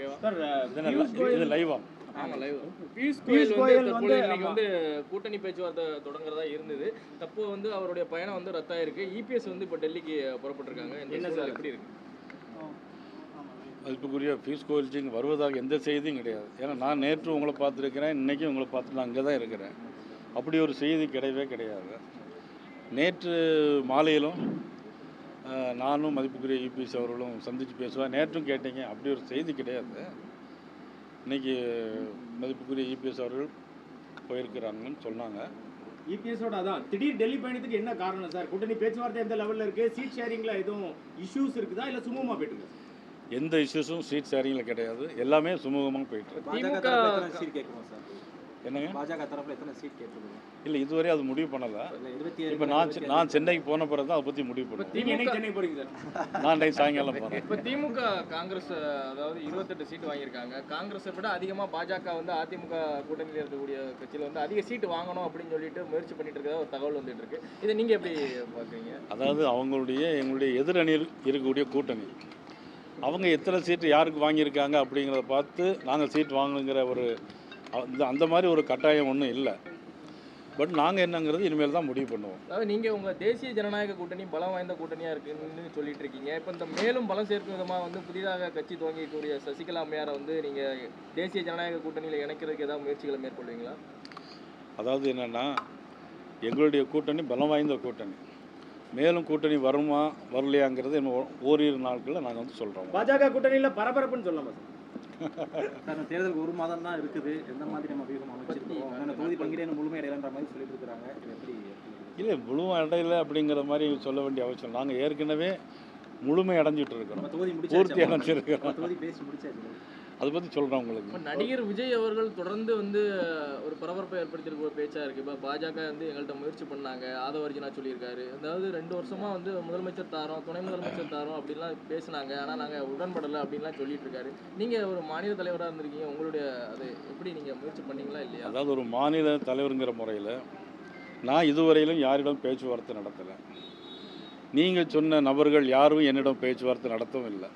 ஓகேவா சார் இது லைவா? ஆமா லைவ். பியூஷ் கோயல் வந்து இன்னைக்கு வந்து கூட்டணி பேச்சுவார்த்தை தொடங்குறதா இருந்தது. தப்போ வந்து அவருடைய பயணம் வந்து ரத்தாயிருக்கு. இபிஎஸ் வந்து இப்போ டெல்லிக்கு புறப்பட்டிருக்காங்க. என்ன சார் எப்படி இருக்கு? மதிப்புக்குரிய பியூஷ் கோயல்ஜி இங்கே வருவதாக எந்த செய்தியும் கிடையாது. ஏன்னா நான் நேற்று உங்களை பார்த்துருக்கிறேன், இன்றைக்கும் உங்களை பார்த்து நான் அங்கே தான் இருக்கிறேன். அப்படி ஒரு செய்தி கிடையவே கிடையாது. நேற்று மாலையிலும் நானும் மதிப்புக்குரிய இபிஎஸ் அவர்களும் சந்தித்து பேசுவேன். நேற்றும் கேட்டீங்க, அப்படி ஒரு செய்தி கிடையாது. இன்றைக்கி மதிப்புக்குரிய இபிஎஸ் அவர்கள் போயிருக்கிறாங்கன்னு சொன்னாங்க. இபிஎஸோட அதான் திடீர் டெல்லி பயணத்துக்கு என்ன காரணம் சார்? கூட்டணி பேச்சுவார்த்தை எந்த லெவலில் இருக்குது? சீட் ஷேரிங்கில் எதுவும் இஷ்யூஸ் இருக்குதா இல்லை சுமூகமாக போயிட்டு இருக்கு? எந்த இஷ்யூஸும் சீட் ஷேரிங்கில் கிடையாது. எல்லாமே சுமூகமாக போயிட்டுருக்கு. என்னங்க பாஜக தரப்பில் எத்தனை சீட் கேட்குறீங்க? இல்லை, இதுவரை அது முடிவு பண்ணலை. இப்போ நான் சென்னைக்கு போன பிறகு தான் அதை பற்றி முடிவு பண்ணுவேன். சென்னை போகிறீங்க சார்? நான் டைம் சாயங்காலம் போகிறேன். இப்போ திமுக காங்கிரஸ் அதாவது 28 சீட் வாங்கியிருக்காங்க. காங்கிரஸை விட அதிகமாக பாஜக வந்து அதிமுக கூட்டணியில் இருக்கக்கூடிய கட்சியில் வந்து அதிக சீட்டு வாங்கணும் அப்படின்னு சொல்லிட்டு முயற்சி பண்ணிட்டு இருக்கிறதா ஒரு தகவல் வந்துட்டு இருக்கு. இதை நீங்கள் எப்படி பார்க்குறீங்க? அதாவது எங்களுடைய எதிரணியில் இருக்கக்கூடிய கூட்டணி அவங்க எத்தனை சீட்டு யாருக்கு வாங்கியிருக்காங்க அப்படிங்கிறத பார்த்து நாங்கள் சீட் வாங்கணுங்கிற ஒரு அந்த மாதிரி ஒரு கட்டாயம் ஒன்றும் இல்லை. பட் நாங்கள் என்னங்கிறது இனிமேல் தான் முடிவு பண்ணுவோம். அதாவது நீங்கள் உங்கள் தேசிய ஜனநாயக கூட்டணி பலம் வாய்ந்த கூட்டணியாக இருக்குன்னு சொல்லிட்டு இருக்கீங்க. இப்போ இந்த மேலும் பலம் சேர்க்கும் விதமாக வந்து புதிதாக கட்சி துவங்கக்கூடிய சசிகலா அம்மையாரை வந்து நீங்கள் தேசிய ஜனநாயக கூட்டணியில் இணைக்கிறதுக்கு ஏதாவது முயற்சிகளை மேற்கொள்வீங்களா? அதாவது என்னென்னா, எங்களுடைய கூட்டணி பலம் வாய்ந்த கூட்டணி. மேலும் கூட்டணி வருமா வரலையாங்கிறது ஓரிரு நாட்களில் நாங்கள் வந்து சொல்கிறோம். பாஜக கூட்டணியில் பரபரப்புன்னு சொல்லலாமா சார்? தேர்தலுக்கு ஒரு மாதம் தான் இருக்குது. எந்த மாதிரி நம்ம வியூகம் அமைச்சிருக்கோம்? தொகுதி பங்கீடு முழுமையடையலைன்ற மாதிரி சொல்லிட்டு இருக்கிறாங்க. எப்படி? இல்லை, முழுமை அடையலை அப்படிங்கிற மாதிரி சொல்ல வேண்டிய அவசியம். நாங்கள் ஏற்கனவே முழுமை அடைஞ்சிட்டு இருக்கிறோம், பூர்த்தி அடைஞ்சிருக்கிறோம். தொகுதி பேசி முடிச்சாச்சு. அதை பற்றி சொல்கிறேன் உங்களுக்கு. நடிகர் விஜய் அவர்கள் தொடர்ந்து வந்து ஒரு பரபரப்பை ஏற்படுத்தியிருக்க ஒரு பேச்சாக இருக்குது. இப்போ பாஜக வந்து எங்கள்கிட்ட முயற்சி பண்ணாங்க, ஆதவர்ஜினா சொல்லியிருக்காரு. அதாவது 2 வருஷமாக வந்து முதலமைச்சர் தாரோம், துணை முதலமைச்சர் தாரோம் அப்படின்லாம் பேசினாங்க. ஆனால் நாங்கள் உடன்படலை அப்படின்லாம் சொல்லிட்டு இருக்காரு. நீங்கள் ஒரு மாநில தலைவராக இருந்திருக்கீங்க, உங்களுடைய அது எப்படி நீங்கள் முயற்சி பண்ணீங்களா இல்லையா? அதாவது ஒரு மாநில தலைவருங்கிற முறையில் நான் இதுவரையிலும் யாரிடம் பேச்சுவார்த்தை நடத்தலை. நீங்கள் சொன்ன நபர்கள் யாரும் என்னிடம் பேச்சுவார்த்தை நடத்தவும் இல்லை.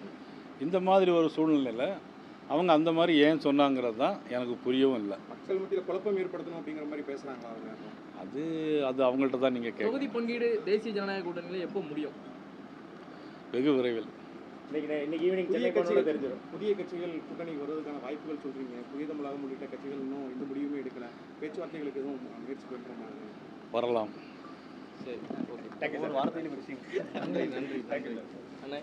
இந்த மாதிரி ஒரு சூழ்நிலையில் அவங்க அந்த மாதிரி ஏன் சொன்னாங்கிறது தான் எனக்கு புரியவும் இல்லை. மக்கள் மத்தியில் குழப்பம் ஏற்படுத்தணும் அப்படிங்கிற மாதிரி பேசுகிறாங்களா அவங்க? அது அவங்கள்ட்ட தான் நீங்கள் கேட்க. தொகுதி பங்கீடு தேசிய ஜனநாயக கூட்டணியில் எப்போ முடியும்? வெகு விரைவில். இன்னைக்கு ஈவினிங் புதிய கட்சிகள் கூட்டணி வருவதற்கான வாய்ப்புகள் சொல்கிறீங்க. புதிய தமிழகம் உள்ளிட்ட கட்சிகள் இன்னும் எந்த முடிவுமே எடுக்கல. பேச்சுவார்த்தைகளுக்கு எதுவும் முயற்சி பண்ணுறோம்? வரலாம். சரி, ஓகே. ஒரு வார்த்தையில் முடிச்சிங்க. நன்றி.